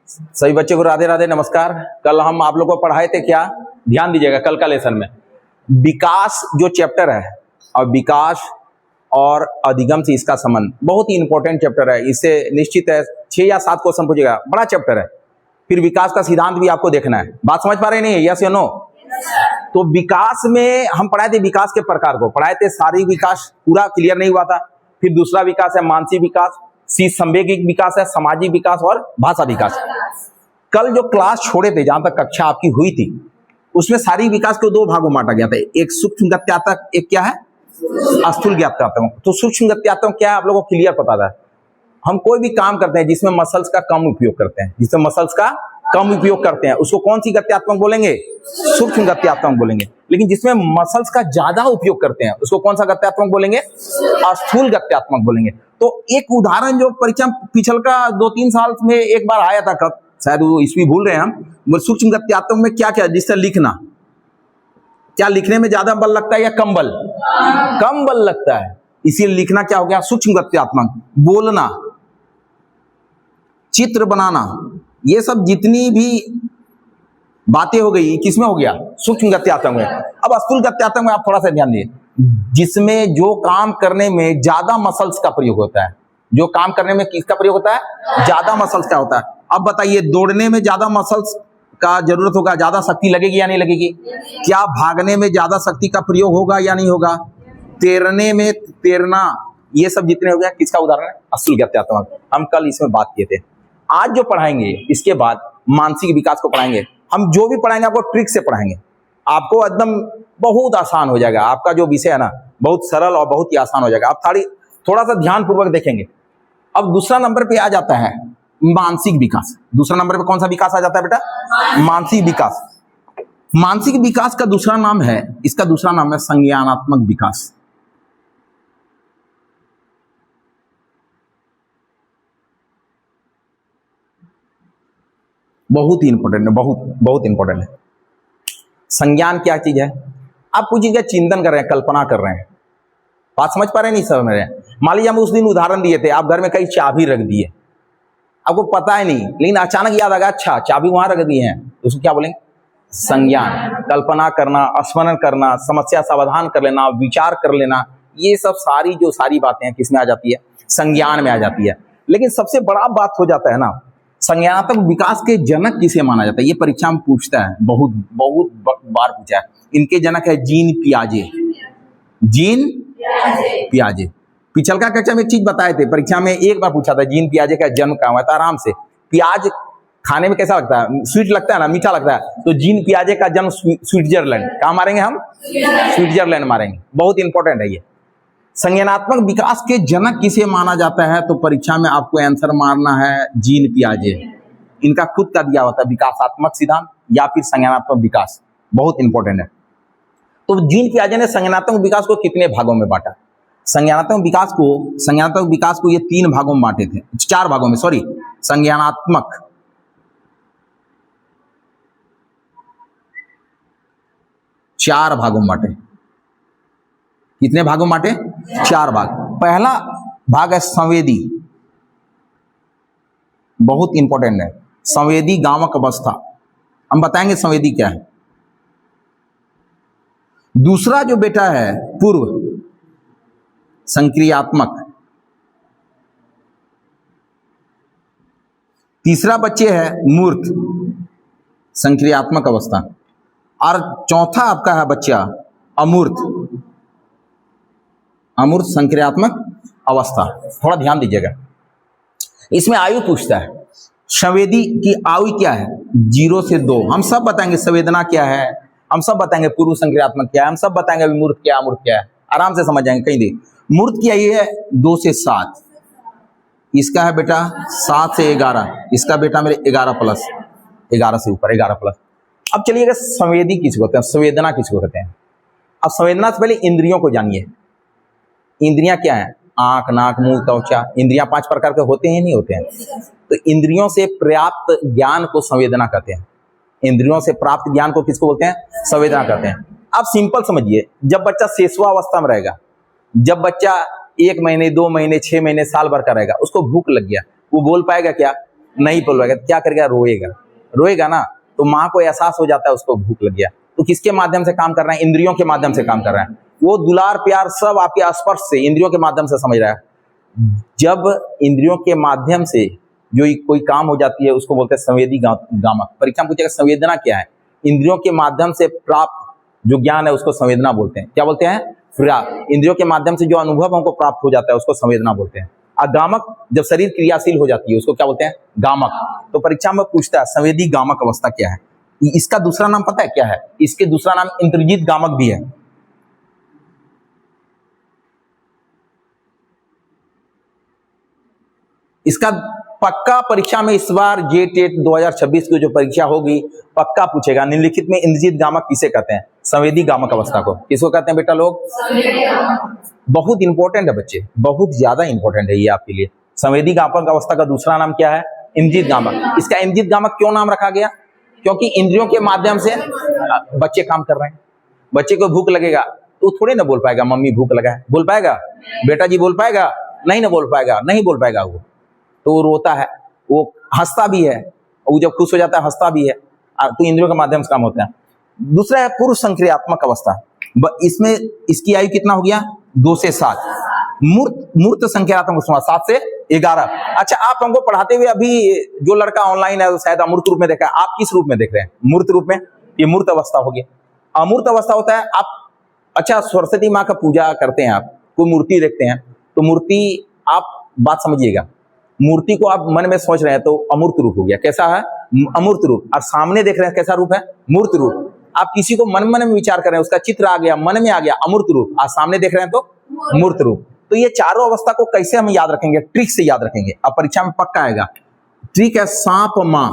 सभी बच्चों को राधे राधे नमस्कार। कल हम आप लोगों को पढ़ाए थे क्या, ध्यान दीजिएगा कल का लेसन में विकास जो चैप्टर है और विकास और अधिगम से इसका संबंध बहुत ही इंपॉर्टेंट चैप्टर है। इससे निश्चित है 6 या 7 क्वेश्चन पूछेगा, बड़ा चैप्टर है। फिर विकास का सिद्धांत भी आपको देखना है। बात समझ पा रहे नहीं, यस या नो? तो विकास में हम पढ़ाए थे विकास के प्रकार को, पढ़ाए थे शारीरिक विकास, पूरा क्लियर नहीं हुआ था। फिर दूसरा विकास है मानसिक विकास, सी संवेगिक विकास है, सामाजिक विकास और भाषा विकास। कल जो क्लास छोड़े थे, जहां तक कक्षा आपकी हुई थी, उसमें शारीरिक विकास को 2 भागों में बांटा गया था। एक सूक्ष्म गत्यात्मक, एक क्या है स्थूल गत्यात्मक। तो सूक्ष्म गत्यात्मक क्या है आप लोगों को क्लियर पता था। हम कोई भी काम करते हैं जिसमें मसल्स का कम उपयोग करते हैं, जिसमें मसल्स का कम उपयोग करते हैं, उसको कौन सी गत्यात्मक बोलेंगे? सूक्ष्म गत्यात्मक बोलेंगे। लेकिन जिसमें मसल्स का ज्यादा उपयोग करते हैं उसको कौन सा गत्यात्मक बोलेंगे? स्थूल गत्यात्मक बोलेंगे। तो एक उदाहरण जो परीक्षा पिछल का 2-3 साल में एक बार आया था, कब शायद वो ईस्वी भूल रहे हैं हम। सूक्ष्म गत्यात्मक में क्या क्या, जिससे लिखना, क्या लिखने में ज्यादा बल लगता है या कम बल? कम बल लगता है, इसीलिए लिखना क्या हो गया? सूक्ष्म गत्यात्मक। बोलना, चित्र बनाना, ये सब जितनी भी बातें हो गई किसमें हो गया? सूक्ष्म गत्यात्मक में। अब स्थूल गत्यात्मक में आप थोड़ा सा ध्यान दिए, जिसमें जो काम करने में ज्यादा मसल्स का प्रयोग होता है। जो काम करने में किसका प्रयोग होता है? ज्यादा मसल्स का होता है। अब बताइए, दौड़ने में ज्यादा मसल्स का जरूरत होगा, ज्यादा शक्ति लगेगी या नहीं लगेगी? क्या भागने में ज्यादा शक्ति का प्रयोग होगा या नहीं होगा? तैरने में, तैरना, ये सब जितने हो गया किसका उदाहरण है? स्थूल गत्यात्मक। हम कल इसमें बात किए थे। आज जो पढ़ाएंगे इसके बाद मानसिक विकास को पढ़ाएंगे। हम जो भी पढ़ाएंगे आपको ट्रिक से पढ़ाएंगे, आपको एकदम बहुत आसान हो जाएगा। आपका जो विषय है ना, बहुत सरल और बहुत ही आसान हो जाएगा। आप थोड़ा सा ध्यान पूर्वक देखेंगे। अब दूसरा नंबर पे आ जाता है मानसिक विकास। दूसरा नंबर पे कौन सा विकास आ जाता है बेटा? मानसिक विकास। मानसिक विकास का दूसरा नाम है, इसका दूसरा नाम है संज्ञानात्मक विकास। बहुत ही इंपॉर्टेंट है, बहुत इंपॉर्टेंट है। संज्ञान क्या चीज है? आप कुछ चीज का चिंतन कर रहे हैं, कल्पना कर रहे हैं, बात समझ पा रहे हैं नहीं समझ रहे हैं? मान लीजिए हम उस दिन उदाहरण दिए थे, आप घर में कई चाबी रख दिए, आपको पता है नहीं, लेकिन अचानक याद आ गया अच्छा चाबी वहां रख दी है, तो उसको क्या बोलेंगे? संज्ञान। कल्पना करना, स्मरण करना, समस्या समाधान कर लेना, विचार कर लेना, ये सब सारी बातें हैं किसमें आ जाती है? संज्ञान में आ जाती है। लेकिन सबसे बड़ा बात हो जाता है ना, संज्ञानात्मक विकास के जनक किसे माना जाता है? ये परीक्षा में पूछता है, बहुत बार पूछा है। इनके जनक है जीन पियाजे। जीन पियाजे। पिछल का कक्षा में एक चीज बताए थे, परीक्षा में एक बार पूछा था जीन पियाजे का जन्म कहाँ हुआ था। आराम से, प्याज खाने में कैसा लगता है? स्वीट लगता है ना, मीठा लगता है। तो जीन पियाजे का जन्म स्विट्जरलैंड। कहाँ मारेंगे हम? स्विट्जरलैंड मारेंगे। बहुत इंपॉर्टेंट है ये। संज्ञानात्मक विकास के जनक किसे माना जाता है? तो परीक्षा में आपको आंसर मारना है जीन पियाजे। इनका खुद का दिया होता है विकासात्मक सिद्धांत या फिर संज्ञानात्मक विकास। बहुत इंपॉर्टेंट है। तो जीन पियाजे ने संज्ञानात्मक विकास को कितने भागों में बांटा? संज्ञानात्मक विकास को ये 3 भागों में बांटे थे, 4 भागों में, सॉरी। संज्ञानात्मक 4 भागों में बांटे। कितने भागों में बांटे? 4 भाग। पहला भाग है संवेदी, बहुत इंपॉर्टेंट है। संवेदी गामक अवस्था, हम बताएंगे संवेदी क्या है। दूसरा जो बेटा है पूर्व संक्रियात्मक। तीसरा बच्चे है मूर्त संक्रियात्मक अवस्था। और चौथा आपका है बच्चा अमूर्त संक्रियात्मक अवस्था। थोड़ा ध्यान दीजिएगा, इसमें आयु पूछता है। संवेदी की आयु क्या है? 0 से 2। हम सब बताएंगे संवेदना क्या है, हम सब बताएंगे पूर्व संक्रियात्मक क्या है, हम सब बताएंगे अभी मूर्त क्या, अमूर्त क्या है। आराम से समझ जाएंगे। कहीं देख, मूर्त की आयु है 2 से 7। इसका है बेटा 7 से 11। इसका बेटा मेरे 11 प्लस, 11 से ऊपर, 11 प्लस। अब चलिएगा संवेदी किसको कहते हैं, संवेदना किसको कहते हैं? अब संवेदना से पहले इंद्रियों को जानिए। इंद्रियां क्या है? आंख, नाक, मुंह, त्वचा। इंद्रियां 5 प्रकार के होते हैं, नहीं होते हैं? तो इंद्रियों से प्राप्त ज्ञान को संवेदना कहते हैं। इंद्रियों से प्राप्त ज्ञान को किसको बोलते हैं? संवेदना कहते हैं। आप सिंपल समझिए, जब बच्चा शेषवावस्था में रहेगा, जब बच्चा 1 महीने, 2 महीने, 6 महीने, साल भर का रहेगा, उसको भूख लग गया, वो बोल पाएगा क्या? नहीं बोल पाएगा तो क्या करेगा, रोएगा। रोएगा ना तो माँ को एहसास हो जाता है उसको भूख लग गया। तो किसके माध्यम से काम कर रहा है, इंद्रियों के माध्यम से काम कर रहा है। वो दुलार प्यार सब आपके स्पर्श से इंद्रियों के माध्यम से समझ रहा है। जब इंद्रियों के माध्यम से जो कोई काम हो जाती है उसको बोलते हैं संवेदी गामक। परीक्षा में पूछेगा संवेदना क्या है, इंद्रियों के माध्यम से प्राप्त जो ज्ञान है उसको संवेदना बोलते हैं। क्या बोलते हैं, प्राप्त। इंद्रियों के माध्यम से जो अनुभव हमको प्राप्त हो जाता है उसको संवेदना बोलते हैं। और गामक जब शरीर क्रियाशील हो जाती है उसको क्या बोलते हैं, गामक। तो परीक्षा में पूछता है संवेदी गामक अवस्था क्या है। इसका दूसरा नाम पता है क्या है, इसके दूसरा नाम इंद्रजीत गामक भी है। इसका पक्का परीक्षा में इस बार जेटेट 2026 की जो परीक्षा होगी पक्का पूछेगा, निम्नलिखित में इंद्रजीत गामक किसे कहते हैं, संवेदी गामक अवस्था को किसको कहते हैं बेटा लोग, बहुत इंपॉर्टेंट है बच्चे, बहुत ज्यादा इंपॉर्टेंट है ये आपके लिए। संवेदी गामक अवस्था का दूसरा नाम क्या है, इंद्रजीत गामक। इसका इंद्रजीत गामक क्यों नाम रखा गया, क्योंकि इंद्रियों के माध्यम से बच्चे काम कर रहे हैं। बच्चे को भूख लगेगा तो थोड़े ना बोल पाएगा मम्मी भूख लगा है, बोल पाएगा बेटा जी, बोल पाएगा नहीं ना बोल पाएगा, नहीं बोल पाएगा वो, तो वो रोता है, वो हंसता भी है, वो जब खुश हो जाता है हंसता भी है। तो इंद्रियों के माध्यम से काम होता है। दूसरा है पूर्व संक्रियात्मक अवस्था। इसमें इसकी आयु कितना हो गया, 2 से 7। मूर्त संक्रियात्मक अवस्था 7 से 11। अच्छा, आप हमको पढ़ाते हुए अभी जो लड़का ऑनलाइन है शायद अमूर्त रूप में देखा है, आप किस रूप में देख रहे हैं, मूर्त रूप में। ये मूर्त अवस्था हो गया। अमूर्त अवस्था होता है आप, अच्छा सरस्वती माँ का पूजा करते हैं, आप कोई मूर्ति देखते हैं तो मूर्ति, आप बात समझिएगा, मूर्ति को आप मन में सोच रहे हैं तो अमूर्त रूप हो गया। कैसा है, अमूर्त रूप। और सामने देख रहे हैं कैसा रूप है, मूर्त रूप। आप किसी को मन में विचार कर रहे हैं, उसका चित्र आ गया, मन में आ गया, अमूर्त रूप। आप सामने देख रहे हैं तो मूर्त रूप। तो ये चारों अवस्था को कैसे हम याद रखेंगे, ट्रिक से याद रखेंगे। अब परीक्षा में पक्का आएगा। ट्रिक है सांप मां,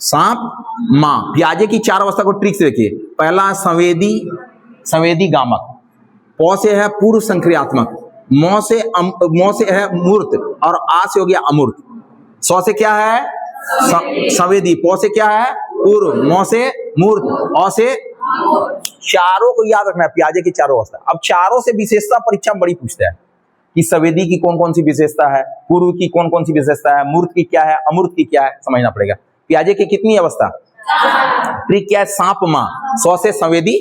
सांप मां। प्याजे की 4 अवस्था को ट्रिक से देखिए। पहला संवेदी, संवेदी गामक। पौ से है पूर्व संक्रियात्मक, मौ से है मूर्त, और आ से हो गया अमूर्त। सौ से क्या है, संवेदी। पौ से क्या है, पूर्व। मौ से मूर्त, औ से चारों को याद रखना है, प्याजे की चारों अवस्था। अब चारों से विशेषता परीक्षा में बड़ी पूछता है कि संवेदी की कौन कौन सी विशेषता है, पूर्व की कौन कौन सी विशेषता है, मूर्त की क्या है, अमूर्त की क्या है, समझना पड़ेगा। प्याजे की कितनी अवस्था, ट्रिक क्या है, सांप मां। सौ से संवेदी,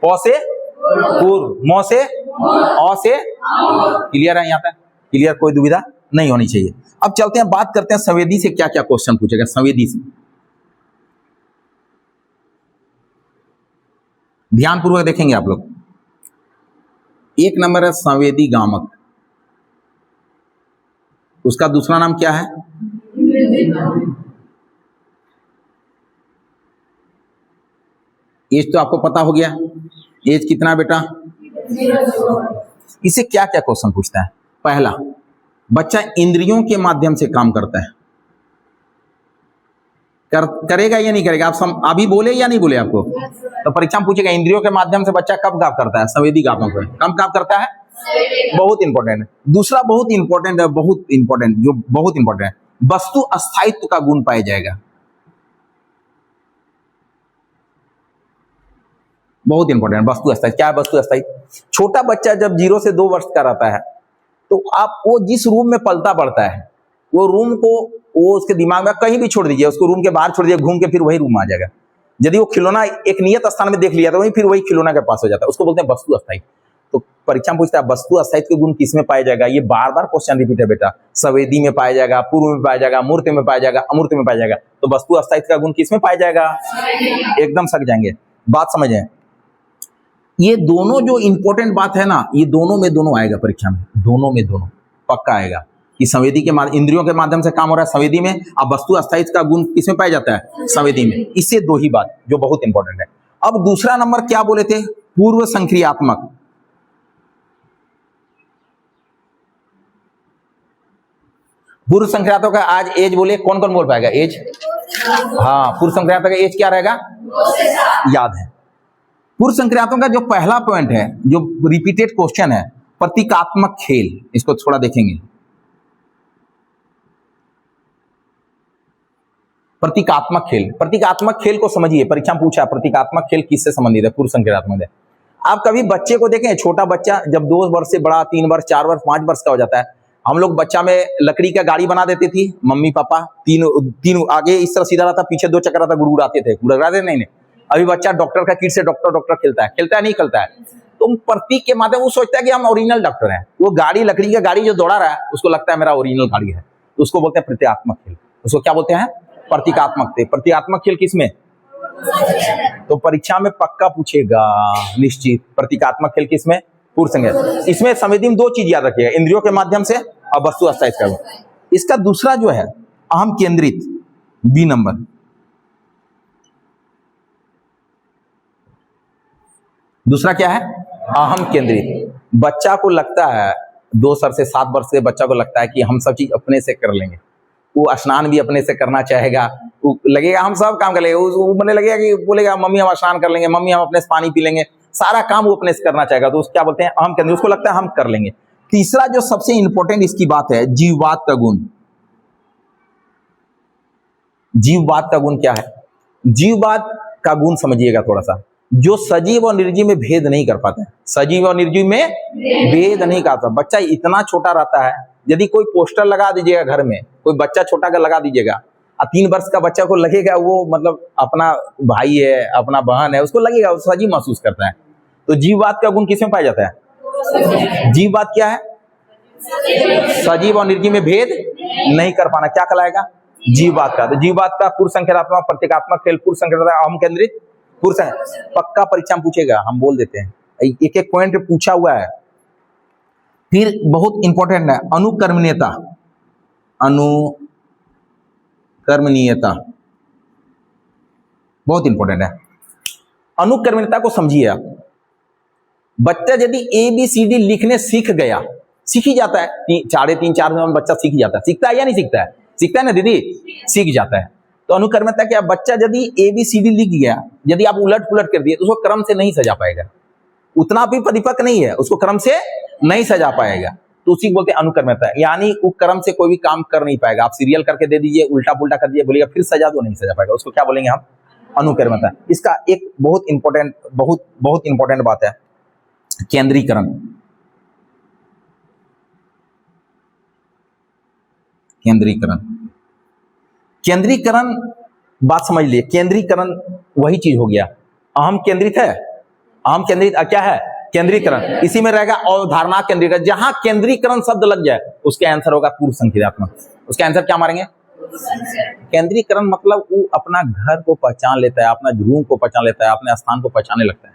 पौ से पूर्व, मौ से, औ से। क्लियर है यहाँ पे, क्लियर, कोई दुविधा नहीं होनी चाहिए। अब चलते हैं, बात करते हैं संवेदी से क्या क्या क्वेश्चन पूछेगा। संवेदी से ध्यान पूर्वक देखेंगे आप लोग। 1 नंबर है संवेदी गामक, उसका दूसरा नाम क्या है, एज तो आपको पता हो गया, एज कितना बेटा, इसे क्या क्या क्वेश्चन पूछता है। पहला, बच्चा इंद्रियों के माध्यम से काम करता है, करेगा या नहीं करेगा, आप अभी बोले या नहीं बोले आपको, तो परीक्षा में पूछेगा इंद्रियों के माध्यम से बच्चा कब काम करता है, संवेदी गामक में कब काम करता है, बहुत इंपॉर्टेंट है। दूसरा बहुत इंपॉर्टेंट है, बहुत इंपॉर्टेंट, जो बहुत इंपॉर्टेंट है, वस्तु अस्थायित्व का गुण पाया जाएगा। बहुत इंपॉर्टेंट, वस्तु अस्थायित्व। क्या है वस्तु अस्थायित्व, छोटा बच्चा जब 0 से 2 वर्ष का रहता है तो आप वो जिस रूम में पलता बढ़ता है, वो रूम को वो उसके दिमाग में कहीं भी छोड़ दीजिए, उसको रूम के बाहर छोड़ दीजिए, घूम के फिर वही रूम आ जाएगा। यदि वो खिलौना एक नियत स्थान में देख लिया तो वही फिर वही खिलौना के पास हो जाता है, उसको बोलते हैं वस्तु अस्थायित्व। तो परीक्षा में पूछता है वस्तु अस्थायित्व के गुण किसमें पाया जाएगा, ये बार बार क्वेश्चन रिपीट है बेटा। संवेदी में पाया जाएगा, पूर्व में पाया जाएगा, मूर्त में पाया जाएगा, अमूर्त में पाया जाएगा। तो वस्तु अस्थायित्व का गुण किसमें पाया जाएगा, एकदम सक जाएंगे, बात समझे। ये दोनों जो इंपॉर्टेंट बात है ना, ये दोनों में दोनों आएगा परीक्षा में, दोनों में दोनों पक्का आएगा कि संवेदी के इंद्रियों के माध्यम से काम हो रहा है संवेदी में, अब वस्तु अस्थायित्व का गुण किसमें पाया जाता है, संवेदी में। इससे 2 ही बात जो बहुत इंपॉर्टेंट है। अब दूसरा नंबर क्या बोले थे, पूर्व संक्रियात्मक। पूर्व संक्रियात्मक का आज एज बोले, कौन कौन बोल पाएगा एज, हाँ पूर्व संक्रियात्मक का एज क्या रहेगा, याद है। पूर्व संक्रियात्मक का जो पहला पॉइंट है, जो रिपीटेड क्वेश्चन है, प्रतीकात्मक खेल, इसको थोड़ा देखेंगे। प्रतीकात्मक खेल, प्रतीकात्मक खेल को समझिए। परीक्षा में पूछा प्रतीकात्मक खेल किससे संबंधित है, पूर्व संक्रियात्मक है। आप कभी बच्चे को देखें, छोटा बच्चा जब 2 वर्ष से बड़ा, 3 वर्ष, 4 वर्ष, 5 वर्ष का हो जाता है, हम लोग बच्चा में लकड़ी का गाड़ी बना देती थी मम्मी पापा, तीन आगे इस तरह सीधा रहता, पीछे 2 चक्कर रहता, गुड़गुड़ाते थे, गुड़गुड़ाते नहीं। अभी बच्चा डॉक्टर का किट से डॉक्टर खेलता है नहीं खेलता है। तो प्रतीक के माध्यम वो सोचता है कि हम ओरिजिनल डॉक्टर हैं। वो गाड़ी, लकड़ी का गाड़ी जो दौड़ा रहा है, उसको लगता है मेरा ओरिजिनल गाड़ी है, तो उसको बोलते हैं प्रतीकात्मक खेल। उसको क्या बोलते हैं? प्रतीकात्मक खेल। प्रतीकात्मक खेल किसमें? तो परीक्षा में पक्का पूछेगा निश्चित, प्रतीकात्मक खेल किसमें? पूर्व संज्ञा। इसमें संवेदी में 2 चीज याद रखिएगा, इंद्रियों के माध्यम से और वस्तु अस्थायी कर्म। इसका दूसरा जो है अहम केंद्रित, बी नंबर, दूसरा क्या है? अहम केंद्रित। बच्चा को लगता है 2 से 7 वर्ष के बच्चा को लगता है कि हम सब चीज अपने से कर लेंगे। वो स्नान भी अपने से करना चाहेगा, वो लगेगा हम सब काम कर लेंगे। वो बोलने लगेगा कि बोलेगा मम्मी हम स्नान कर लेंगे, मम्मी हम अपने से पानी पी लेंगे, सारा काम वो अपने से करना चाहेगा। तो उसको क्या बोलते हैं? अहम केंद्रित। उसको लगता है हम कर लेंगे। तीसरा जो सबसे इंपॉर्टेंट इसकी बात है, जीववाद का गुण। जीववाद का गुण क्या है? जीववाद का गुण समझिएगा थोड़ा सा। जो सजीव और निर्जीव में भेद नहीं कर पाता है, सजीव और निर्जीव में भेद नहीं करता। बच्चा इतना छोटा रहता है, यदि कोई पोस्टर लगा दीजिएगा घर में, कोई बच्चा छोटा का लगा दीजिएगा, 3 वर्ष का बच्चा को लगेगा वो मतलब अपना भाई है, अपना बहन है, उसको लगेगा वो सजीव महसूस करता है। तो जीववाद का गुण किसमें पाया जाता है? जीववाद क्या है? सजीव और निर्जीव में भेद नहीं कर पाना, क्या कहलाएगा? जीववाद का। तो जीववाद का पूर्व संख्यात्मक, प्रतीकात्मक खेल, पूर्व संख्यात्मक, अहम केंद्रित, पूर्व संख्या। पक्का परीक्षा में पूछेगा, हम बोल देते हैं, एक एक पॉइंट पूछा हुआ है। फिर बहुत इंपॉर्टेंट है अनुकर्मणीयता। अनुकर्मणीयता बहुत इंपॉर्टेंट है। अनुकर्मणीयता को समझिए आप। बच्चा यदि ABCD लिखने सीख गया, सीख ही जाता है, 3.5-4 में बच्चा सीख जाता है। सीखता है या नहीं सीखता है? सीखता है ना दीदी, सीख जाता है। तो अनुकर्मणीयता क्या? बच्चा यदि ABCD लिख गया, यदि आप उलट पुलट कर दिए तो उसको क्रम से नहीं सजा पाएगा, उतना भी परिपक्व नहीं है, उसको क्रम से नहीं सजा पाएगा। तो उसी को बोलते हैं अनुकर्मणीयता। यानी वो क्रम से कोई भी काम कर नहीं पाएगा। आप सीरियल करके दे दीजिए, उल्टा पुल्टा कर दीजिए, बोलिएगा फिर सजा दो, नहीं सजा पाएगा। उसको क्या बोलेंगे हम? अनुकर्मणीयता। इसका एक बहुत इंपॉर्टेंट बात है केंद्रीकरण। केंद्रीकरण बात समझ लिए। केंद्रीकरण वही चीज हो गया, अहम केंद्रित है, अहम केंद्रित क्या है? केंद्रीकरण। इसी में रहेगा अवधारणा केंद्रीकरण। जहां केंद्रीकरण शब्द लग जाए उसके आंसर होगा पूर्व संख्यात्मक। उसका आंसर क्या मारेंगे? केंद्रीकरण मतलब वो अपना घर को पहचान लेता है, अपना रूम को पहचान लेता है, अपने स्थान को पहचानने लगता है,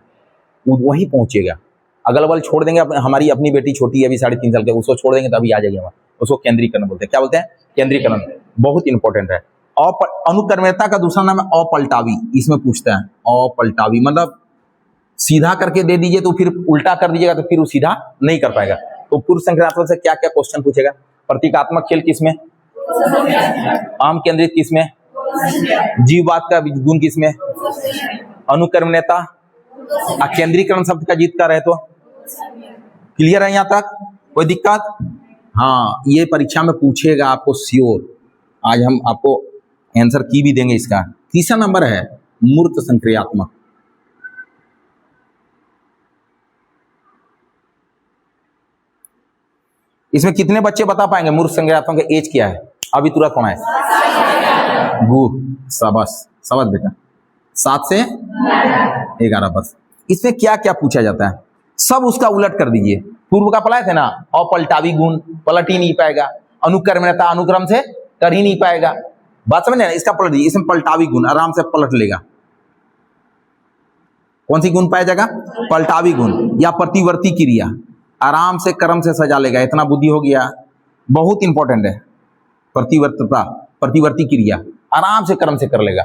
वो वही पहुंचेगा। अगल बगल छोड़ देंगे, हमारी अपनी बेटी छोटी है अभी 3.5 साल की, उसको छोड़ देंगे तो अभी आ जाएगी वहां, उसको केंद्रीकरण बोलते हैं। क्या बोलते हैं? केंद्रीकरण। बहुत इंपॉर्टेंट है। अनुकर्मण्यता का दूसरा नाम है अपलटावी। इसमें पूछता है अपलटावी मतलब सीधा करके दे दीजिए तो फिर उल्टा कर दीजिएगा तो फिर वो सीधा नहीं कर पाएगा। तो पूर्व संख्यात्मक से क्या क्या क्वेश्चन पूछेगा? प्रतीकात्मक खेल किसमें? आम केंद्रित किसमें? जीववाद का गुण किसमें? अनुकर्मण्यता। केंद्रीकरण शब्द का जीत का रहे तो क्लियर है? यहां तक कोई दिक्कत? हाँ, ये परीक्षा में पूछेगा आपको श्योर। आज हम आपको आंसर की भी देंगे इसका। तीसरा नंबर है मूर्त संक्रियात्मक। इसमें कितने बच्चे बता पाएंगे मूर्त संक्रियात्मक का एज क्या है? अभी तुरंत कौन है? गुड, शाबाश शाबाश बेटा। 7 से 11 वर्ष। इसमें क्या क्या पूछा जाता है सब उसका उलट कर दीजिए। पूर्व का पढ़ाए थे ना, अपलटावी गुण पलट ही नहीं पाएगा, अनुकर्मण्यता अनुक्रम से कर ही नहीं पाएगा। बात समझ ना? इसका पलट दीजिए, इसमें पलटावी गुण आराम से पलट लेगा। कौन सी गुण पाया जाएगा? पलटावी गुण या प्रतिवर्ती क्रिया, आराम से क्रम से सजा लेगा। इतना बुद्धि हो गया, बहुत इंपॉर्टेंट है। प्रतिवर्तता, प्रतिवर्ती क्रिया आराम से क्रम से कर लेगा,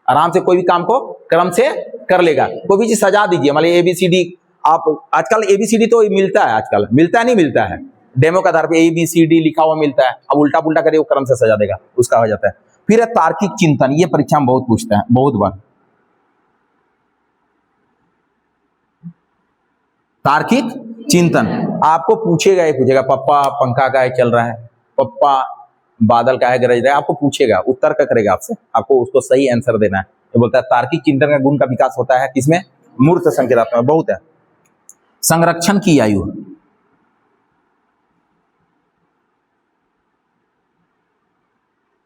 आराम से कोई भी काम को क्रम से कर लेगा। कोई भी चीज सजा दीजिए, मान लीजिए ABCD, आप आजकल ABCD तो मिलता है, आजकल मिलता है नहीं मिलता है, डेमो के आधार पे ABCD लिखा हुआ मिलता है। अब उल्टा पुल्टा करिए वो क्रम से सजा देगा, उसका हो जाता है। फिर है तार्किक चिंतन, ये परीक्षा में बहुत पूछता है, बहुत बार। तार्किक चिंतन आपको पूछेगा ही पूछेगा, पप्पा पंखा का चल रहा है, पप्पा बादल का है गरज रहा है, आपको पूछेगा, उत्तर का करेगा आपसे, आपको उसको सही आंसर देना है। तो बोलता है तार्किक चिंतन का गुण का विकास होता है किसमें? मूर्त संकेतात्मक में। बहुत है। संरक्षण की आयु,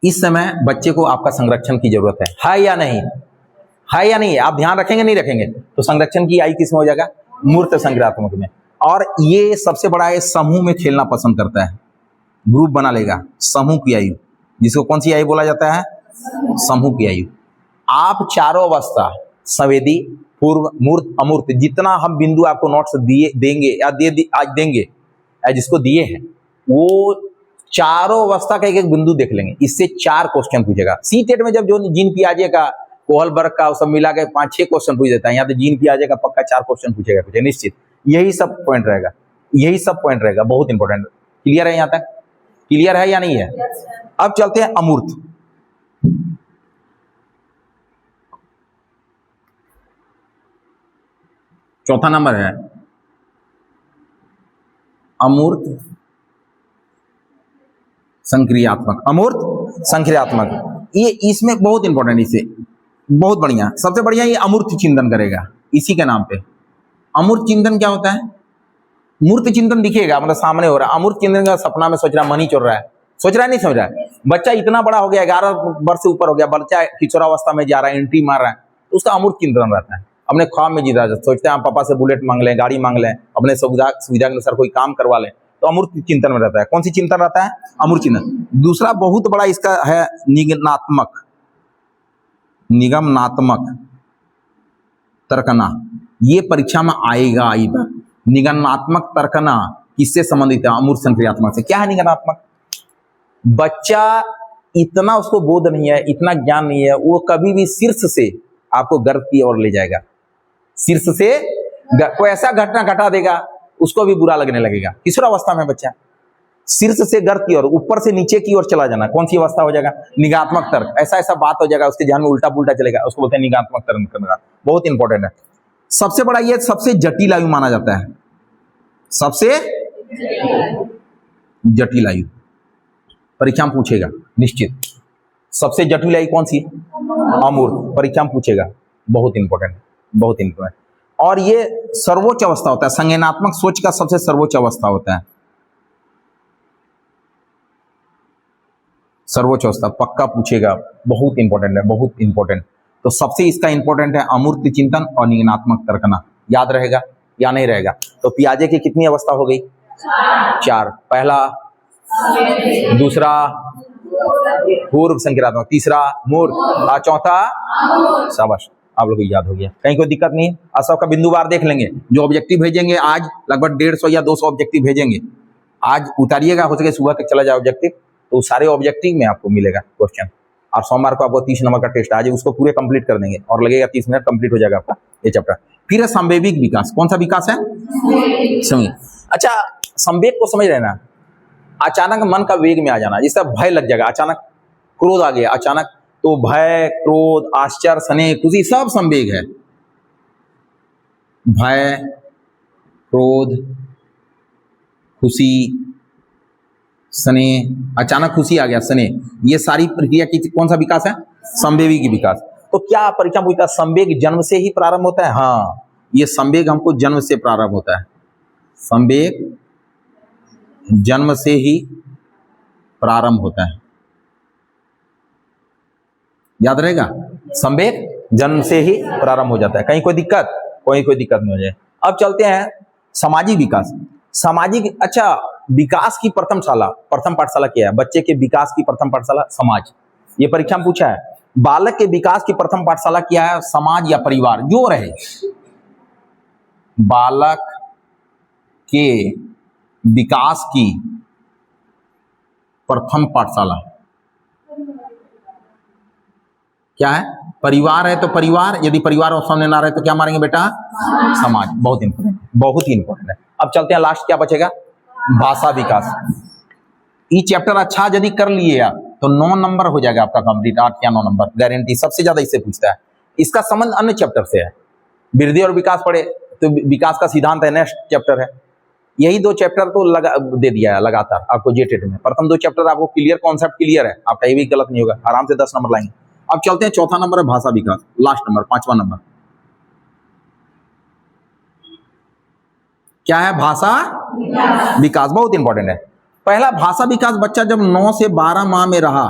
इस समय बच्चे को आपका संरक्षण की जरूरत है या नहीं? है या नहीं? आप ध्यान रखेंगे नहीं रखेंगे तो संरक्षण की आयु किसमें हो जाएगा? मूर्त संक्रियात्मक में। और ये सबसे बड़ा है, समूह में खेलना पसंद करता है, ग्रुप बना लेगा। समूह की आयु, जिसको कौन सी आयु बोला जाता है? समूह की आयु। आप चारों अवस्था, संवेदी, पूर्व, मूर्त, अमूर्त, जितना हम बिंदु आपको नोट्स दिए देंगे या आज देंगे या जिसको दिए हैं, वो चारों अवस्था का एक एक बिंदु देख लेंगे। इससे 4 क्वेश्चन पूछेगा। सी टेट में जब जो जीन पियाजे का, कोहलबर्ग का सब मिला के 5-6 क्वेश्चन पूछ देता है, यहाँ तो जीन पियाजे का पक्का 4 क्वेश्चन पूछेगा कुछ निश्चित। यही सब पॉइंट रहेगा, यही सब पॉइंट रहेगा, बहुत इंपॉर्टेंट। क्लियर है? यहाँ तक क्लियर है या नहीं है? अब चलते हैं अमूर्त। चौथा नंबर है अमूर्त संक्रियात्मक। अमूर्त संक्रियात्मक, ये इसमें बहुत इंपॉर्टेंट, इसे बहुत बढ़िया, सबसे बढ़िया ये अमूर्त चिंतन करेगा इसी के नाम पे। अमूर्त चिंतन क्या होता है? मूर्त चिंतन दिखेगा, मतलब सामने हो रहा है। अमूर्त चिंतन का सपना में सोच रहा है, मनी चोर रहा है, सोच रहा है नहीं सोच रहा है। बच्चा इतना बड़ा हो गया, 11 वर्ष से ऊपर हो गया, बच्चा किशोरावस्था में जा रहा है, एंट्री मार रहा है, तो उसका अमूर्त चिंतन रहता है। अपने ख्वाब में जीता जाता, सोचते हैं पापा से बुलेट मांग लें, गाड़ी मांग लें, अपने सुविधा के अनुसार कोई काम करवा लें, तो अमूर्त चिंतन में रहता है। कौन सी चिंतन रहता है? अमूर्त चिंतन। दूसरा बहुत बड़ा इसका है निगमनात्मक, निगमनात्मक तर्कना। ये परीक्षा में आएगा। निगमनात्मक तर्कना किससे संबंधित है? अमूर्त संक्रियात्मक से। क्या है निगमनात्मक? बच्चा इतना उसको बोध नहीं है, इतना ज्ञान नहीं है, वो कभी भी शीर्ष से आपको गर्भ की ओर ले जाएगा। शीर्ष से कोई ऐसा घटना घटा देगा, उसको भी बुरा लगने लगेगा। किशोरावस्था में बच्चा शीर्ष से गर्भ की ओर, ऊपर से नीचे की ओर चला जाना, कौन सी अवस्था हो जाएगा? निगात्मक तर्क। ऐसा ऐसा बात हो जाएगा, उसके ध्यान में उल्टा पुल्टा चलेगा, उसको बोलते हैं निगात्मक तर्क करना। बहुत इंपॉर्टेंट है। सबसे बड़ा ये सबसे जटिल आयु माना जाता है, सबसे जटिल आयु परीक्षा में पूछेगा निश्चित। सबसे जटिल आयु कौन सी? अमूर्त। परीक्षा में पूछेगा, बहुत इंपॉर्टेंट, बहुत इंपॉर्टेंट। और ये सर्वोच्च अवस्था होता है, संज्ञानात्मक सोच का सबसे सर्वोच्च अवस्था होता है। सर्वोच्च अवस्था पक्का पूछेगा, बहुत इंपॉर्टेंट है, बहुत इंपॉर्टेंट। तो सबसे इसका इंपॉर्टेंट है अमूर्त चिंतन और निगमनात्मक तर्कना। याद रहेगा या नहीं रहेगा? तो पियाजे की कितनी अवस्था हो गई? 4। पहला, दूसरा पूर्व संक्रियात्मक, तीसरा मूर्त, चौथा शाबाश, आप लोग को याद हो गया, कहीं कोई दिक्कत नहीं। आज सबका बिंदुवार देख लेंगे। जो ऑब्जेक्टिव भेजेंगे आज लगभग 150 या 200 ऑब्जेक्टिव भेजेंगे। आज उतारिएगा, हो सके सुबह तक चला जाए ऑब्जेक्टिव, तो सारे ऑब्जेक्टिव में आपको मिलेगा क्वेश्चन। और सोमवार को आपको 30 नंबर का टेस्ट आज उसको पूरे कंप्लीट कर देंगे और लगेगा 30 मिनट कंप्लीट हो जाएगा आपका ये चैप्टर। फिर है संवेगिक विकास। कौन सा विकास है? संवेग। अच्छा, संवेग को समझ रहे ना? अचानक मन का वेग में आ जाना, जिससे भय लग जाएगा। अचानक क्रोध आ गया, अचानक तो भय, क्रोध, आश्चर्य, स्नेह, खुशी सब संवेग है। भय, क्रोध, खुशी, स्नेह, अचानक खुशी आ गया, स्नेह, ये सारी प्रक्रिया की कौन सा विकास है? संवेगी विकास। तो क्या परीक्षा पूछता है संवेग जन्म से ही प्रारंभ होता है? हाँ, ये संवेग हमको जन्म से प्रारंभ होता है। संवेग जन्म से ही प्रारंभ होता है, याद रहेगा। संवेग जन्म से ही प्रारंभ हो जाता है। कहीं कोई दिक्कत? कोई दिक्कत नहीं हो जाए। अब चलते हैं सामाजिक विकास। सामाजिक, अच्छा, विकास की प्रथम पाठशाला क्या है? बच्चे के विकास की प्रथम पाठशाला समाज। ये परीक्षा में पूछा है। बालक के विकास की प्रथम पाठशाला क्या है? समाज या परिवार, जो रहे। बालक के विकास की प्रथम पाठशाला क्या है? परिवार है तो परिवार, यदि परिवार ऑप्शन में ना रहे तो क्या मारेंगे बेटा? समाज। बहुत इंपॉर्टेंट, बहुत ही इंपॉर्टेंट है। अब चलते हैं, लास्ट क्या बचेगा? भाषा विकास। ये चैप्टर अच्छा यदि कर लिए आप तो 9 नंबर हो जाएगा आपका कंप्लीट, 8 या 9 नंबर गारंटी। सबसे ज्यादा इससे पूछता है। इसका संबंध अन्य चैप्टर से है। वृद्धि और विकास पढ़े तो विकास का सिद्धांत है, नेक्स्ट चैप्टर है। यही 2 चैप्टर तो दे दिया है लगातार आपको जेटेट में। प्रथम 2 चैप्टर आपको क्लियर, कॉन्सेप्ट क्लियर है, आपका ये भी गलत नहीं होगा, आराम से 10 नंबर लाएंगे। अब चलते हैं, चौथा नंबर है भाषा विकास, लास्ट नंबर, 5वां नंबर क्या है? भाषा विकास। बहुत इंपॉर्टेंट है। पहला भाषा विकास, बच्चा जब 9 से 12 माह में रहा,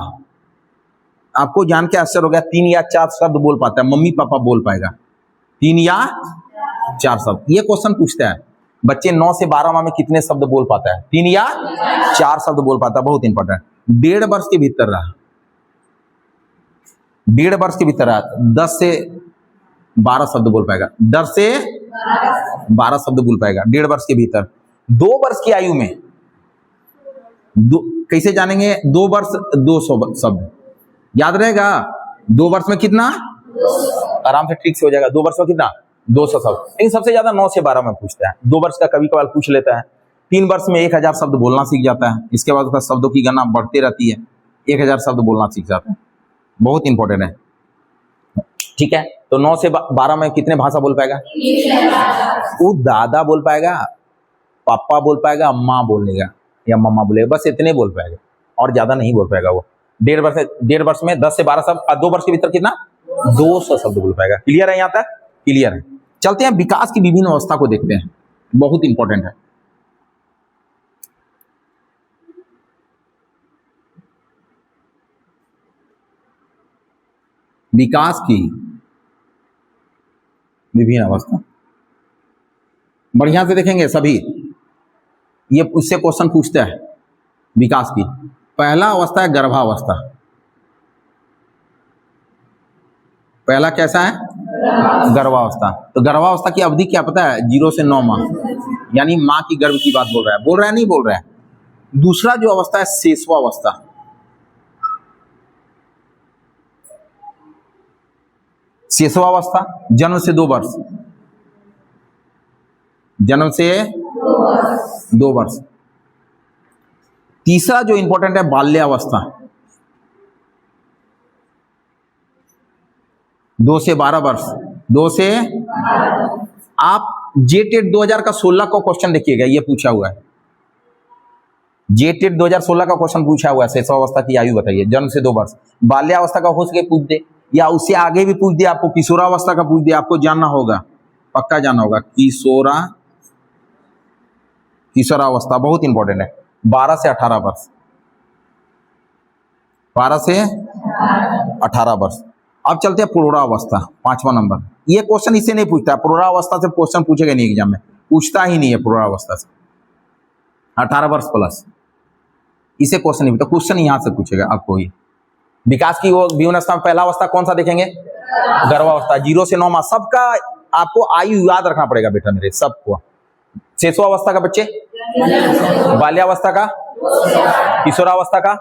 आपको जान के आश्चर्य हो गया, 3 या 4 शब्द बोल पाता है, मम्मी पापा बोल पाएगा 3 या 4 शब्द। ये क्वेश्चन पूछता है बच्चे 9 से 12 माह में कितने शब्द बोल पाता है, 3 या 4 शब्द बोल पाता है, बहुत इंपॉर्टेंट। 1.5 वर्ष के भीतर रहा, 1.5 वर्ष के भीतर रहा 10 से 12 शब्द बोल पाएगा, 10 से 12 शब्द बोल पाएगा 1.5 वर्ष के भीतर। 2 वर्ष की आयु में कैसे जानेंगे, 2 वर्ष 200 शब्द याद रहेगा। 2 वर्ष में कितना, आराम से ठीक से हो जाएगा। 2 वर्ष में कितना, 200 शब्द। लेकिन सबसे ज्यादा 9 से 12 में पूछता है। 2 वर्ष का कभी कभार पूछ लेता है। 3 वर्ष में 1000 शब्द बोलना सीख जाता है। इसके बाद उसका शब्दों की गणना बढ़ती रहती है, 1000 शब्द बोलना सीख जाता है, बहुत इंपॉर्टेंट है। ठीक है, तो 9 से 12 में कितने भाषा बोल पाएगा, वो दादा बोल पाएगा, पापा बोल पाएगा, अम्मा बोलेगा या मम्मा बोलेगा, बस इतने बोल पाएगा और ज्यादा नहीं बोल पाएगा वो। 1.5 वर्ष में 10 से 12 शब्द, 2 वर्ष के भीतर कितना, 200 शब्द बोल पाएगा। क्लियर है, यहाँ तक क्लियर है। चलते हैं विकास की विभिन्न अवस्था को देखते हैं, बहुत इंपॉर्टेंट है। विकास की विभिन्न अवस्था बढ़िया से देखेंगे सभी, ये उससे क्वेश्चन पूछता है विकास की। पहला अवस्था है गर्भावस्था। पहला कैसा है, गर्भावस्था। तो गर्भावस्था की अवधि क्या पता है, 0 से 9 माह, यानी माँ की गर्भ की बात बोल रहा है नहीं बोल रहा है। दूसरा जो अवस्था है शेषवावस्था। शेषवावस्था जन्म से 2 वर्ष, जन्म से 2 वर्ष। तीसरा जो इंपॉर्टेंट है बाल्यावस्था, 2 से 12 वर्ष। 2 से आप जेटेट 2016 का क्वेश्चन देखिएगा, ये पूछा हुआ है। जेटेट 2016 का क्वेश्चन पूछा हुआ है, शेषवावस्था की आयु बताइए, जन्म से 2 वर्ष। बाल्यावस्था का हो सके पूछ दे, या उससे आगे भी पूछ दे आपको, किशोरावस्था का पूछ दे, आपको जानना होगा, पक्का जानना होगा। किशोरावस्था बहुत इंपॉर्टेंट है, 12 से 18 वर्ष, 12 से 18 वर्ष। अब चलते हैं प्रौढ़ावस्था, 5वां नंबर। ये क्वेश्चन इससे नहीं पूछता, प्रौढ़ावस्था से क्वेश्चन पूछेगा नहीं एग्जाम में, पूछता ही नहीं है प्रौढ़ावस्था से। 18 वर्ष प्लस इसे क्वेश्चन नहीं पूछता, क्वेश्चन यहां से पूछेगा आपको। ये विकास की वो विभिन्न अवस्था में पहला अवस्था कौन सा देखेंगे, गर्भावस्था, 0 से 9 माह। सबका आपको आयु याद रखना पड़ेगा बेटा मेरे, सबको। शेषवावस्था का बच्चे, बाल्यावस्था का, किशोरावस्था का।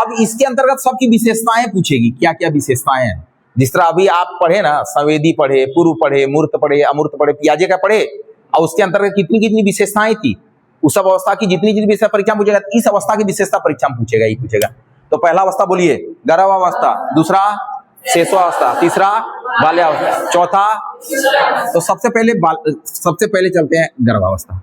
अब इसके अंतर्गत सबकी विशेषताएं पूछेगी, क्या क्या विशेषताएं हैं। जिस तरह अभी आप पढ़े ना, संवेदी पढ़े, पूर्व पढ़े, मूर्त पढ़े, अमूर्त पढ़े, पियाजे का पढ़े, और उसके अंतर्गत कितनी कितनी विशेषताएं थी, उस सब अवस्था की जितनी जितनी विशेषता परीक्षा में पूछेगा, इस अवस्था की विशेषता परीक्षा में पूछेगा ही पूछेगा। तो पहला अवस्था बोलिए गर्भावस्था, दूसरा शेषवावस्था, तीसरा बाल्यावस्था, चौथा। तो सबसे पहले चलते हैं गर्भावस्था।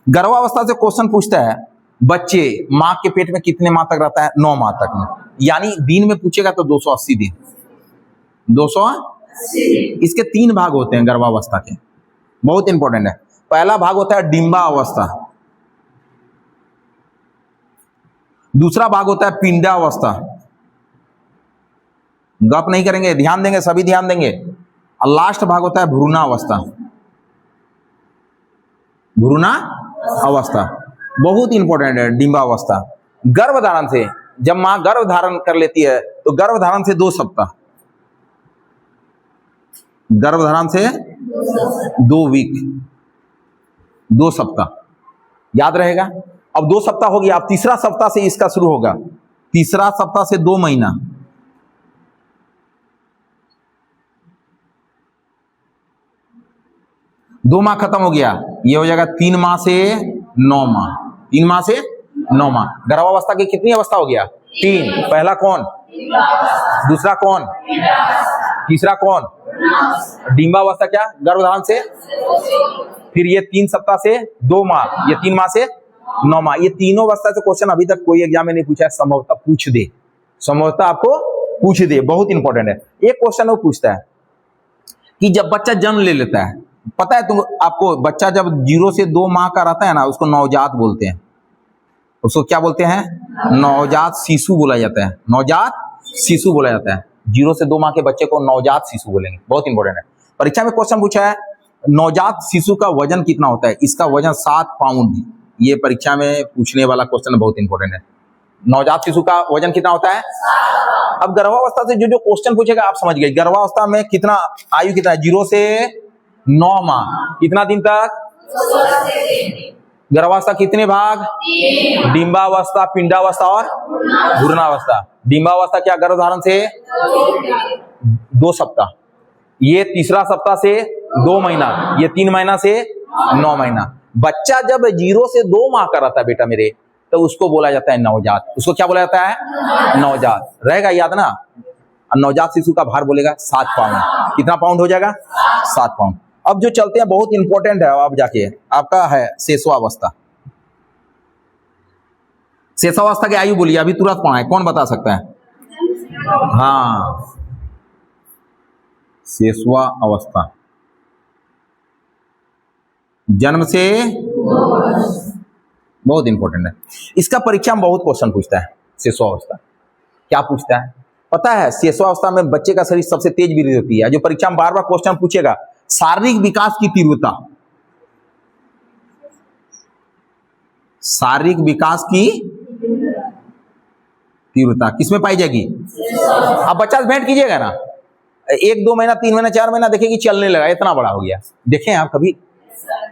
गर्भावस्था से क्वेश्चन पूछता है बच्चे माँ के पेट में कितने माह तक रहता है, 9 माह तक में, यानी दिन में पूछेगा तो 280 दिन, 280। इसके 3 भाग होते हैं गर्भावस्था के, बहुत इंपॉर्टेंट है। पहला भाग होता है डिंबावस्था, दूसरा भाग होता है पिंडावस्था। गप नहीं करेंगे, ध्यान देंगे, सभी ध्यान देंगे। और लास्ट भाग होता है भ्रूणावस्था, भ्रूणावस्था बहुत इंपॉर्टेंट है। डिंबावस्था गर्भधारण से, जब मां गर्भ धारण कर लेती है तो गर्भधारण से 2 सप्ताह, गर्भधारण से 2 वीक, 2 सप्ताह याद रहेगा। अब 2 सप्ताह हो गया, अब तीसरा सप्ताह से इसका शुरू होगा, तीसरा सप्ताह से 2 महीना, दो माह खत्म हो गया, ये हो जाएगा 3 माह से 9 माह, 3 माह से 9 माह। गर्भावस्था की कितनी अवस्था हो गया, 3। पहला कौन, दूसरा कौन, तीसरा कौन, डिंबावस्था क्या, गर्भधारण से, फिर ये 3 सप्ताह से 2 माह, ये 3 माह से 9 माह। ये तीनों अवस्था से क्वेश्चन अभी तक कोई एग्जाम में नहीं पूछा है, संभवतः पूछ दे, संभवतः आपको पूछ दे, बहुत इंपॉर्टेंट है। एक क्वेश्चन वो पूछता है कि जब बच्चा जन्म ले लेता है, पता है तुम आपको, बच्चा जब 0 से 2 माह का रहता है ना, उसको नवजात बोलते हैं। उसको क्या बोलते हैं, नवजात शिशु बोला जाता है, नवजात शिशु बोला जाता है। 0 से 2 माह के बच्चे को नवजात शिशु बोलेंगे, बहुत इंपॉर्टेंट है। परीक्षा में क्वेश्चन पूछा है नवजात शिशु का वजन कितना होता है, इसका वजन 7 पाउंड। ये परीक्षा में पूछने वाला क्वेश्चन बहुत इंपॉर्टेंट है। नवजात शिशु का वजन कितना होता है? अब गर्भावस्था से जो जो क्वेश्चन पूछेगा आप समझ गए। गर्भावस्था में कितना आयु कितना है? 0 से 9 माह। कितना दिन तक? गर्भावस्था कितने भाग? डिंबावस्था, पिंडावस्था और भ्रूणावस्था। डिंबावस्था क्या? गर्भधारण से 2 सप्ताह, ये तीसरा सप्ताह से 2 महीना, ये 3 महीना से 9 महीना। बच्चा जब 0 से 2 माह का रहता है बेटा मेरे, तो उसको बोला जाता है नवजात। उसको क्या बोला जाता है? नवजात। रहेगा याद ना? नवजात शिशु का भार बोलेगा 7 पाउंड। कितना पाउंड हो जाएगा? 7 पाउंड। अब जो चलते हैं बहुत इंपॉर्टेंट है, अब जाके आपका है शेषवावस्था। शेषावस्था की आयु बोलिए, अभी तुरंत पढ़ा है, कौन बता सकता है? हाँ, शेषवावस्था जन्म से, बहुत इंपॉर्टेंट है। इसका परीक्षा में बहुत क्वेश्चन पूछता है। शेषवावस्था क्या पूछता है पता है? शेषवावस्था में बच्चे का शरीर सबसे तेज वृद्धि होती है। जो परीक्षा में बार बार क्वेश्चन पूछेगा, शारीरिक विकास की तीव्रता, शारीरिक विकास की तीव्रता किसमें पाई जाएगी? अब बच्चा से भेंट कीजिएगा ना, 1 2 महीना 3 महीना 4 महीना देखेगी चलने लगा, इतना बड़ा हो गया, देखें आप कभी?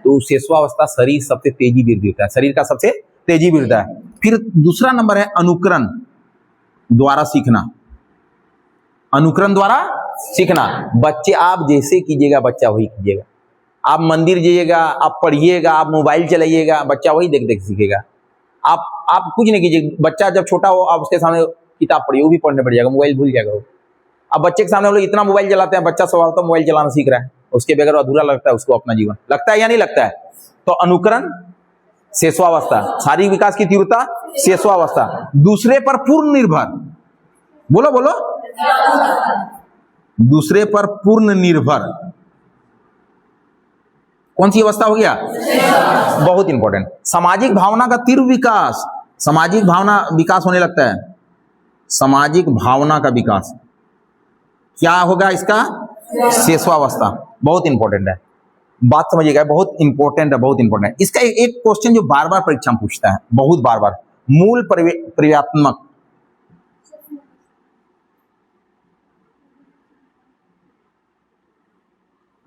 तो शेषवावस्था शरीर सबसे तेजी वृद्धि होता है, शरीर का सबसे तेजी वृद्धि होता है। फिर दूसरा नंबर है अनुकरण द्वारा सीखना। अनुकरण द्वारा सीखना, बच्चे आप जैसे कीजिएगा बच्चा वही कीजिएगा। आप मंदिर जाइएगा, आप पढ़िएगा, आप मोबाइल चलाइएगा, बच्चा वही देख देख सीखेगा। आप कुछ नहीं कीजिए, बच्चा जब छोटा हो आप उसके सामने किताब पढ़िए, वो भी पढ़ने पड़ जाएगा, मोबाइल भूल जाएगा वो। अब बच्चे के सामने हम लोग इतना मोबाइल चलाते हैं, बच्चा स्वभाव तो मोबाइल चलाना सीख रहा है, उसके बगैर अधूरा लगता है उसको अपना जीवन, लगता है या नहीं लगता है? तो अनुकरण शेषवावस्था, शारीरिक विकास की तीव्रता शेषवावस्था। दूसरे पर पूर्ण निर्भर, बोलो बोलो, दूसरे पर पूर्ण निर्भर कौन सी अवस्था हो गया? बहुत इंपॉर्टेंट। सामाजिक भावना का तीव्र विकास, सामाजिक भावना विकास होने लगता है, सामाजिक भावना का विकास क्या होगा इसका? शेषवावस्था। बहुत इंपॉर्टेंट है, बात समझिएगा, बहुत इंपॉर्टेंट है, बहुत इंपॉर्टेंट है। इसका एक क्वेश्चन जो बार बार परीक्षा में पूछता है, बहुत बार बार, मूल प्रक्रियात्मक,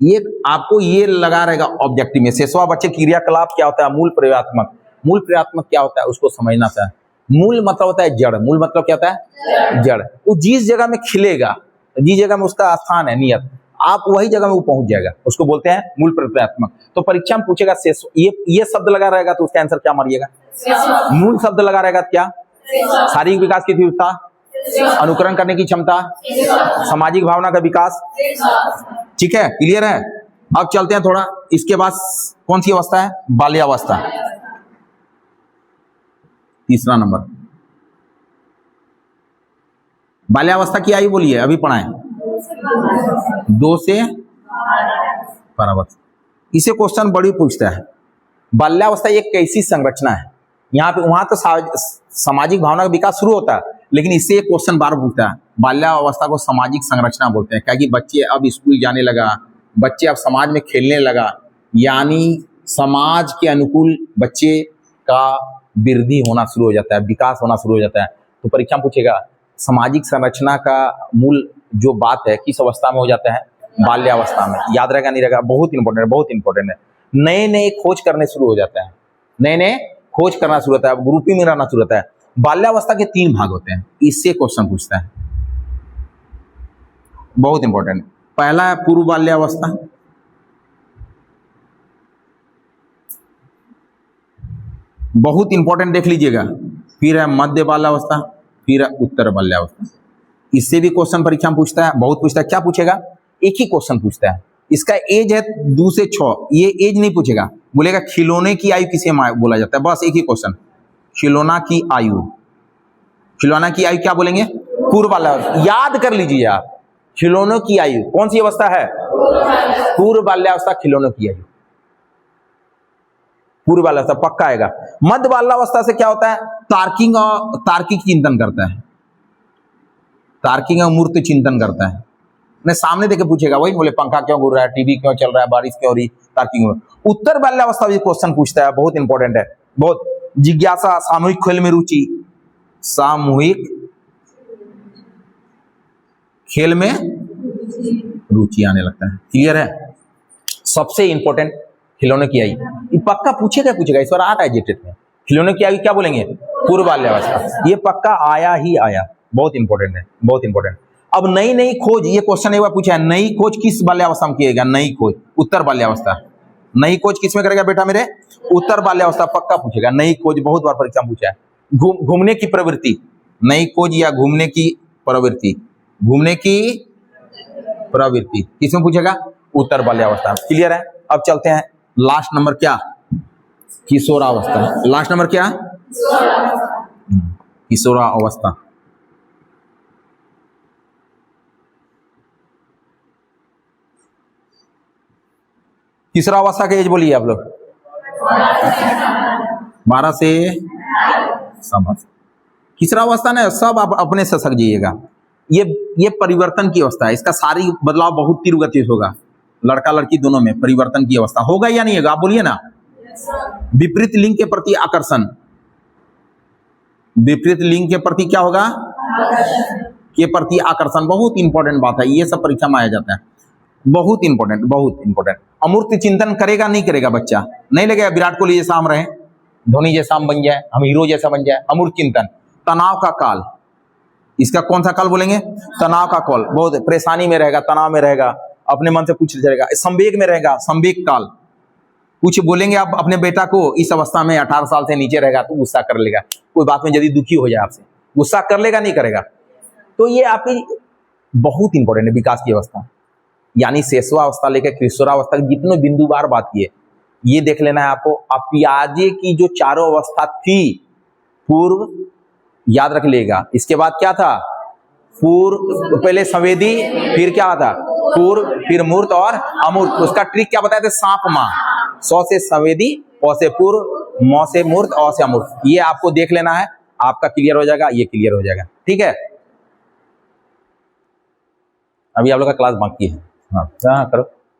ये आपको ये लगा रहेगा ऑब्जेक्टिव में। शेषवा बच्चे क्रियाकलाप क्या होता है? मूल प्रक्रियात्मक। मूल प्रक्रियात्मक क्या होता है उसको समझना चाहिए। मूल मतलब होता है जड़, मूल मतलब क्या होता है? जड़। वो जिस जगह में खिलेगा, जिस जगह में उसका स्थान है, नियत, आप वही जगह में वो पहुंच जाएगा, उसको बोलते हैं मूल प्रक्रियात्मक। तो परीक्षा में पूछेगा शेष, ये शब्द लगा रहेगा तो उसका आंसर क्या मारिएगा? मूल शब्द लगा रहेगा तो क्या? शारीरिक विकास की तीव्रता, अनुकरण करने की क्षमता, सामाजिक भावना का विकास। ठीक है, क्लियर है? अब चलते हैं थोड़ा, इसके बाद कौन सी अवस्था है? बाल्यावस्था, तीसरा नंबर। बाल्यावस्था की आयु बोलिए, अभी पढ़ाएं, 2 से 12 वर्ष। इसे क्वेश्चन बड़ी पूछता है। बाल्यावस्था एक कैसी संरचना है? यहाँ पे वहां तो सामाजिक भावना का विकास शुरू होता है, लेकिन इससे एक क्वेश्चन बार पूछता है। बाल्यावस्था को सामाजिक संरचना बोलते हैं, क्या कि बच्चे अब स्कूल जाने लगा, बच्चे अब समाज में खेलने लगा, यानी समाज के अनुकूल बच्चे का वृद्धि होना शुरू हो जाता है, विकास होना शुरू हो जाता है। तो परीक्षा में पूछेगा सामाजिक संरचना का मूल जो बात है किस अवस्था में हो जाता है? बाल्यावस्था में। याद रहेगा नहीं रहेगा? बहुत इंपॉर्टेंट है, बहुत इंपॉर्टेंट है। नए नए खोज करने शुरू हो जाता है, नए नए खोज करना शुरू होता है, ग्रुपिंग में रहना शुरू होता है। बाल्यावस्था के 3 भाग होते हैं, इससे क्वेश्चन पूछता है, बहुत इंपॉर्टेंट। पहला है पूर्व बाल्यावस्था, बहुत इंपॉर्टेंट, देख लीजिएगा। फिर है मध्य बाल्यावस्था, फिर है उत्तर बाल्यावस्था। इससे भी क्वेश्चन परीक्षा में पूछता है, बहुत पूछता है। क्या पूछेगा? एक ही क्वेश्चन पूछता है। इसका एज है 2 से 6, ये एज नहीं पूछेगा, बोलेगा खिलौने की आयु किसे बोला जाता है, बस एक ही क्वेश्चन, खिलौना की आयु। खिलौना की आयु क्या बोलेंगे? पूर्व बाल्यावस्था। याद कर लीजिए आप, खिलौनों की आयु कौन सी अवस्था है? पूर्व बाल्यावस्था, खिलौनों की आयु, पूर्व बाल्यावस्था पक्का आएगा। मध्य बाल्यावस्था से क्या होता है? तार्किक चिंतन करता है, तार्किक अमूर्त चिंतन करता है। ने सामने देके पूछेगा, वही बोले पंखा क्यों घूर रहा है, टीवी क्यों चल रहा है, बारिश क्यों हो रही, तार्किक। उत्तर बाल्यावस्था भी क्वेश्चन पूछता है, बहुत इंपॉर्टेंट है, बहुत। जिज्ञासा, सामूहिक खेल में रुचि, सामूहिक खेल में रुचि आने लगता है। क्लियर है? सबसे इंपॉर्टेंट खिलौने की आई, ये पक्का पूछेगा इस बार आ रहा है जेटेट में। खिलौने की आई क्या बोलेंगे? पूर्व बाल्यावस्था। ये पक्का आया ही आया, बहुत इंपॉर्टेंट है, बहुत इंपॉर्टेंट। अब नई खोज, ये क्वेश्चन एक बार पूछा है, नई खोज किस बाल्यावस्था में किएगा? नई खोज उत्तर बाल्यावस्था। नई खोज किसमें करेगा बेटा मेरे? उत्तर बाल्यावस्था, पक्का पूछेगा। नई खोज बहुत बार परीक्षा में पूछा है। घूमने की प्रवृत्ति, नई खोज या घूमने की प्रवृत्ति, घूमने की प्रवृत्ति किसमें पूछेगा? उत्तर बाल्यावस्था। क्लियर है? अब चलते हैं लास्ट नंबर, क्या? किशोरावस्था। लास्ट नंबर क्या? किशोरावस्था। किशोरावस्था का एज बोलिए आप लोग। 12 से समझ। किशोरावस्था ना सब आप अपने से सक जाइएगा। ये परिवर्तन की अवस्था है, इसका सारी बदलाव बहुत तीव्र गति से होगा। लड़का लड़की दोनों में परिवर्तन की अवस्था होगा या नहीं होगा? आप बोलिए ना। विपरीत लिंग के प्रति आकर्षण, विपरीत लिंग के प्रति क्या होगा? के प्रति आकर्षण, बहुत इंपॉर्टेंट बात है, ये सब परीक्षा में आया जाता है, बहुत इंपॉर्टेंट, बहुत इंपॉर्टेंट। अमूर्त चिंतन करेगा नहीं करेगा बच्चा? नहीं लगेगा विराट कोहली जैसा हम रहे, धोनी जैसा हम बन जाए, हम हीरो जैसा बन जाए। अमूर्त चिंतन, तनाव का काल, इसका कौन सा काल बोलेंगे? तनाव का काल। बहुत परेशानी में रहेगा, तनाव में रहेगा, अपने मन से कुछ रहेगा, संवेग में रहेगा, संवेग काल। कुछ बोलेंगे आप अपने बेटा को इस अवस्था में, 18 साल से नीचे रहेगा तो गुस्सा कर लेगा, कोई बात में यदि दुखी हो जाए आपसे, गुस्सा कर लेगा नहीं करेगा? तो ये आपकी बहुत इंपॉर्टेंट है, विकास की अवस्था। यानी शेषवावस्था लेकर किशोरावस्था की जितने बिंदुवार बात की है, ये देख लेना है आपको। अब पियाजे की जो चारों अवस्था थी, पूर्व याद रख लेगा, इसके बाद क्या था? पूर्व, पहले संवेदी, फिर क्या था? पूर्व, फिर मूर्त और अमूर्त। उसका ट्रिक क्या बताया थे? सांप माँ, सौ से संवेदी, औ से पूर्व, मौ से मूर्त, औ से अमूर्त। ये आपको देख लेना है, आपका क्लियर हो जाएगा, ये क्लियर हो जाएगा। ठीक है, अभी आप लोग का क्लास बाकी है। हाँ करो।